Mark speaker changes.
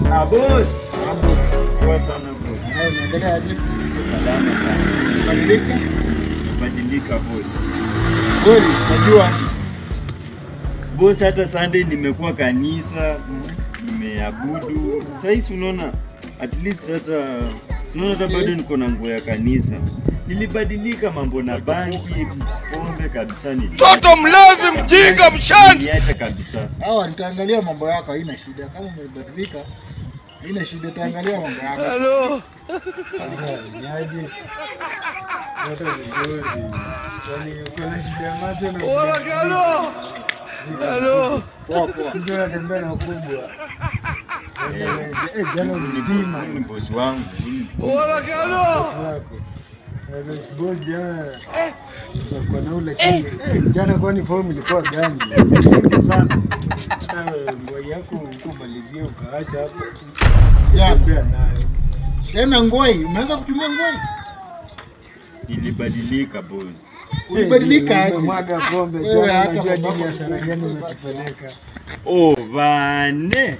Speaker 1: Boss. Poa sana boss.
Speaker 2: Unaendelea aje?
Speaker 1: Salama sana. Badilika boss.
Speaker 2: Kweli, najua.
Speaker 1: Boss, hata Sunday nimekuwa kanisa, nimeabudu. Sasa unaona at least hata bado niko na nguo ya kanisa. Nilibadilika mambo na bangi, pombe kabisa
Speaker 3: Toto mlevi mjinga mshanzi.
Speaker 1: Niacha kabisa.
Speaker 2: Nitaangalia mambo yako, haina shida. Kama umebadilika, haina shida, taangalia mambo yako.
Speaker 3: Hello.
Speaker 2: Niaje? Wote vizuri. Yaani kuna shida macho na.
Speaker 3: Hola, Carlos. Hello.
Speaker 2: Poa. Ndio natembea na kubwa. Jana mzima
Speaker 1: Ni boss wangu.
Speaker 3: Hola, Carlos.
Speaker 2: Boss jana. Kwa na ule jana kwani form ilikuwa gani? Sana. Nguo yako ukumalizia ukaacha hapo. Tembea nayo. Tena ngoi, umeanza kutumia ngoi?
Speaker 1: Ilibadilika boss.
Speaker 2: Ulibadilika aje?
Speaker 3: Mwaga pombe jana, unajua dini ya sana gani umetupeleka.
Speaker 1: Vane.